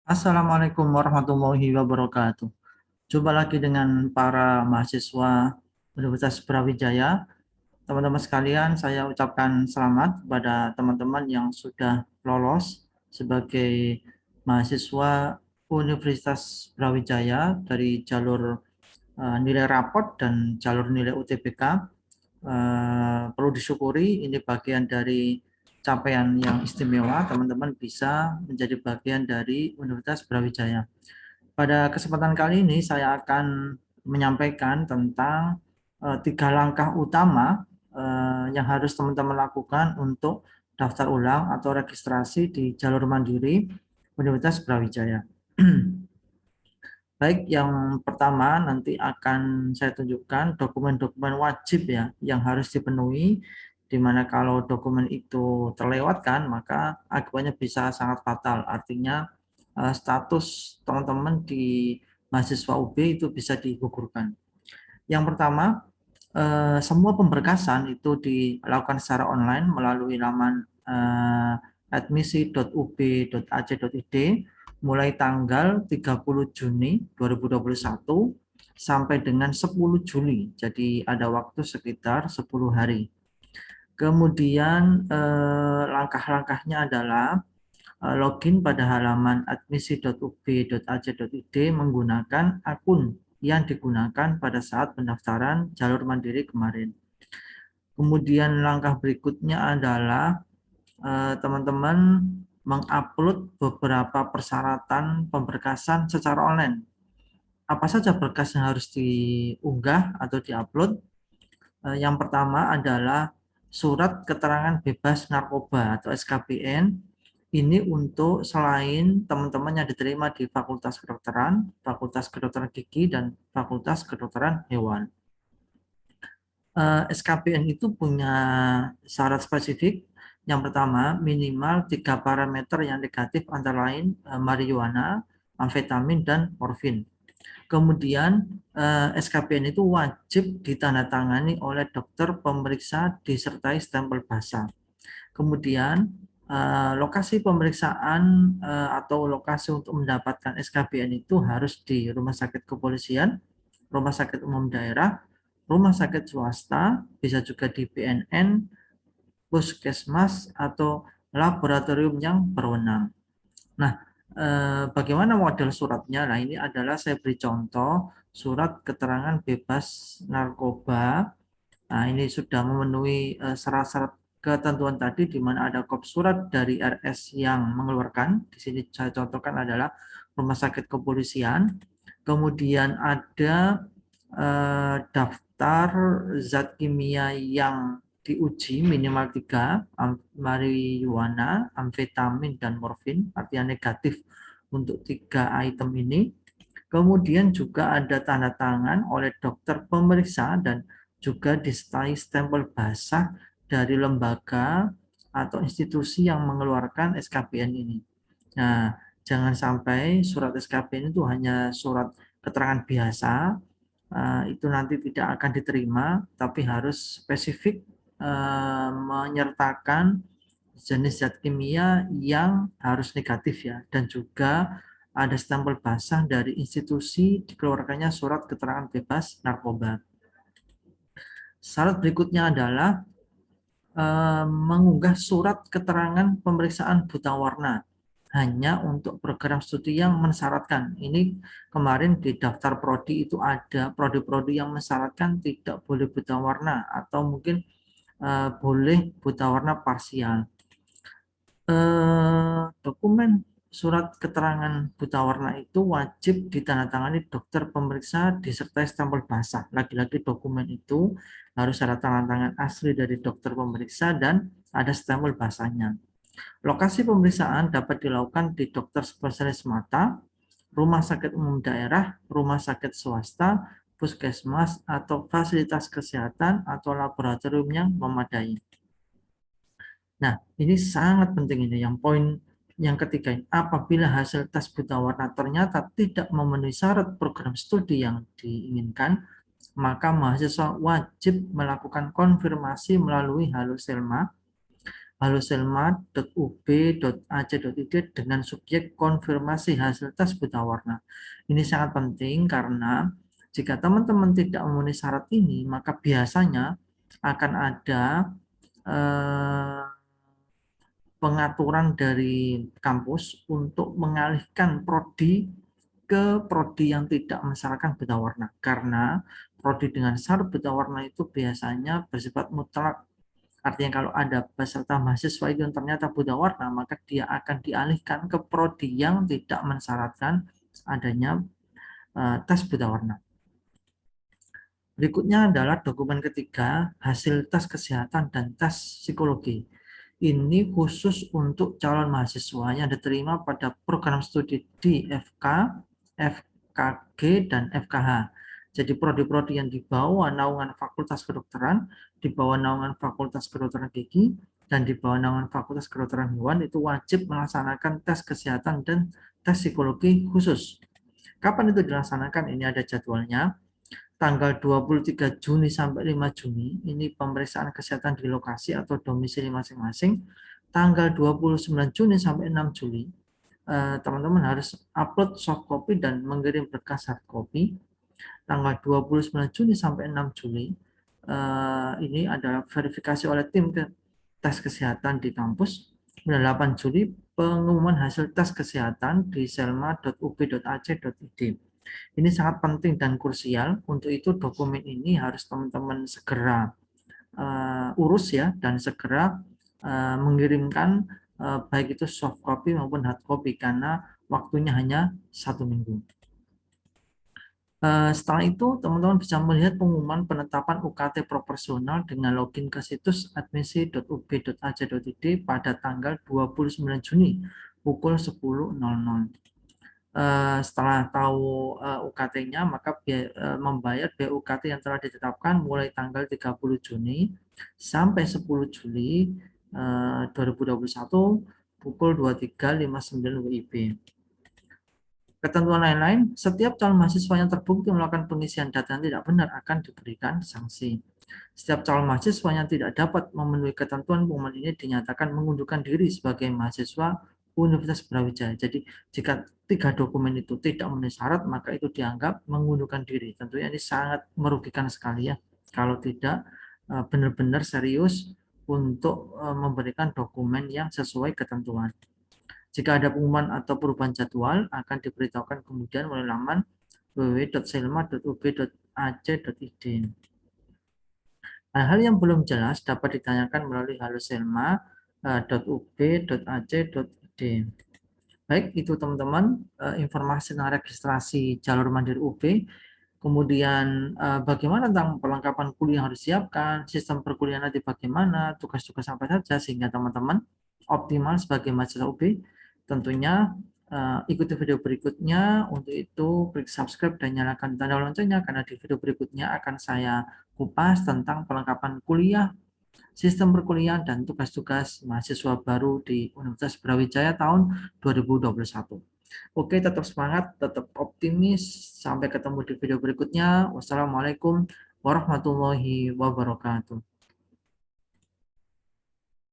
Assalamualaikum warahmatullahi wabarakatuh. Jumpa lagi dengan para mahasiswa Universitas Brawijaya. Teman-teman sekalian, saya ucapkan selamat kepada teman-teman yang sudah lolos sebagai mahasiswa Universitas Brawijaya dari jalur nilai raport dan jalur nilai UTBK. Perlu disyukuri, ini bagian dari capaian yang istimewa. Teman-teman bisa menjadi bagian dari Universitas Brawijaya. Pada kesempatan kali ini saya akan menyampaikan tentang tiga langkah utama yang harus teman-teman lakukan untuk daftar ulang atau registrasi di jalur mandiri Universitas Brawijaya. Baik, yang pertama nanti akan saya tunjukkan dokumen-dokumen wajib ya yang harus dipenuhi, di mana kalau dokumen itu terlewatkan maka akibatnya bisa sangat fatal. Artinya status teman-teman di mahasiswa UB itu bisa digugurkan. Yang pertama, semua pemberkasan itu dilakukan secara online melalui laman admisi.ub.ac.id mulai tanggal 30 Juni 2021 sampai dengan 10 Juli. Jadi ada waktu sekitar 10 hari. Kemudian langkah-langkahnya adalah login pada halaman admisi.ub.ac.id menggunakan akun yang digunakan pada saat pendaftaran jalur mandiri kemarin. Kemudian langkah berikutnya adalah teman-teman mengupload beberapa persyaratan pemberkasan secara online. Apa saja berkas yang harus diunggah atau diupload? Yang pertama adalah surat keterangan bebas narkoba atau SKBN. Ini untuk selain teman-teman yang diterima di Fakultas Kedokteran, Fakultas Kedokteran Gigi, dan Fakultas Kedokteran Hewan. SKBN itu punya syarat spesifik. Yang pertama, minimal 3 parameter yang negatif antara lain marijuana, amfetamin, dan morfin. Kemudian SKBN itu wajib ditandatangani oleh dokter pemeriksa disertai stempel basah. Kemudian lokasi pemeriksaan atau lokasi untuk mendapatkan SKBN itu harus di rumah sakit kepolisian, rumah sakit umum daerah, rumah sakit swasta, bisa juga di BNN, puskesmas, atau laboratorium yang berwenang. Nah, bagaimana model suratnya? Nah, ini adalah saya beri contoh surat keterangan bebas narkoba. Nah, ini sudah memenuhi syarat-syarat ketentuan tadi, di mana ada kop surat dari RS yang mengeluarkan. Di sini saya contohkan adalah rumah sakit kepolisian. Kemudian ada daftar zat kimia yang diuji minimal 3, marijuana, amfetamin, dan morfin, artinya negatif untuk 3 item ini. Kemudian juga ada tanda tangan oleh dokter pemeriksa dan juga disertai stempel basah dari lembaga atau institusi yang mengeluarkan SKBN ini. Nah, jangan sampai surat SKBN itu hanya surat keterangan biasa, itu nanti tidak akan diterima, tapi harus spesifik menyertakan jenis zat kimia yang harus negatif ya, dan juga ada stempel basah dari institusi dikeluarkannya surat keterangan bebas narkoba. Syarat berikutnya adalah mengunggah surat keterangan pemeriksaan buta warna hanya untuk program studi yang mensyaratkan. Ini kemarin di daftar prodi itu ada prodi-prodi yang mensyaratkan tidak boleh buta warna atau mungkin boleh buta warna parsial. Dokumen surat keterangan buta warna itu wajib ditandatangani dokter pemeriksa disertai stempel basah. Lagi-lagi dokumen itu harus ada tanda tangan asli dari dokter pemeriksa dan ada stempel basahnya. Lokasi pemeriksaan dapat dilakukan di dokter spesialis mata, rumah sakit umum daerah, rumah sakit swasta, puskesmas, atau fasilitas kesehatan atau laboratorium yang memadai. Nah, ini sangat penting ini. Yang poin yang ketiga, apabila hasil tes buta warna ternyata tidak memenuhi syarat program studi yang diinginkan, maka mahasiswa wajib melakukan konfirmasi melalui Halo Selma haloselma.ub.ac.id dengan subjek konfirmasi hasil tes buta warna. Ini sangat penting karena jika teman-teman tidak memenuhi syarat ini, maka biasanya akan ada eh, pengaturan dari kampus untuk mengalihkan prodi ke prodi yang tidak mensyaratkan buta warna. Karena prodi dengan syarat buta warna itu biasanya bersifat mutlak. Artinya kalau ada peserta mahasiswa itu yang ternyata buta warna, maka dia akan dialihkan ke prodi yang tidak mensyaratkan adanya tes buta warna. Berikutnya adalah dokumen ketiga, hasil tes kesehatan dan tes psikologi. Ini khusus untuk calon mahasiswa yang diterima pada program studi di FK, FKG, dan FKH. Jadi prodi-prodi yang di bawah naungan Fakultas Kedokteran, di bawah naungan Fakultas Kedokteran Gigi, dan di bawah naungan Fakultas Kedokteran Hewan itu wajib melaksanakan tes kesehatan dan tes psikologi khusus. Kapan itu dilaksanakan? Ini ada jadwalnya. Tanggal 23 Juni sampai 5 Juni, ini pemeriksaan kesehatan di lokasi atau domisili masing-masing. Tanggal 29 Juni sampai 6 Juli, teman-teman harus upload soft copy dan mengirim berkas hard copy. Tanggal 29 Juni sampai 6 Juli, ini adalah verifikasi oleh tim tes kesehatan di kampus. 8 Juli, pengumuman hasil tes kesehatan di selma.ub.ac.id. Ini sangat penting dan krusial. Untuk itu dokumen ini harus teman-teman segera urus ya, dan segera mengirimkan baik itu soft copy maupun hard copy karena waktunya hanya 1 minggu. Setelah itu teman-teman bisa melihat pengumuman penetapan UKT proporsional dengan login ke situs admisi.ub.ac.id pada tanggal 29 Juni pukul 10.00. Setelah tahu UKT-nya, maka membayar biaya UKT yang telah ditetapkan mulai tanggal 30 Juni sampai 10 Juli 2021 pukul 23.59 WIB. Ketentuan lain-lain, setiap calon mahasiswa yang terbukti melakukan pengisian data yang tidak benar akan diberikan sanksi. Setiap calon mahasiswa yang tidak dapat memenuhi ketentuan pengumuman ini dinyatakan mengundurkan diri sebagai mahasiswa Universitas Brawijaya. Jadi jika 3 dokumen itu tidak memenuhi syarat, maka itu dianggap mengundurkan diri. Tentunya ini sangat merugikan sekali ya, kalau tidak benar-benar serius untuk memberikan dokumen yang sesuai ketentuan. Jika ada pengumuman atau perubahan jadwal, akan diberitahukan kemudian melalui laman www.selma.ub.ac.id. Hal-hal yang belum jelas dapat ditanyakan melalui haloselma.ub.ac.id. Baik, itu teman-teman informasi tentang registrasi jalur mandiri UB. Kemudian bagaimana tentang perlengkapan kuliah yang harus disiapkan, sistem perkuliahan nanti bagaimana, tugas-tugas apa saja sehingga teman-teman optimal sebagai mahasiswa UB. Tentunya ikuti video berikutnya. Untuk itu klik subscribe dan nyalakan tanda loncengnya karena di video berikutnya akan saya kupas tentang perlengkapan kuliah, sistem perkuliahan, dan tugas-tugas mahasiswa baru di Universitas Brawijaya tahun 2021. Oke, tetap semangat, tetap optimis. Sampai ketemu di video berikutnya. Wassalamualaikum warahmatullahi wabarakatuh.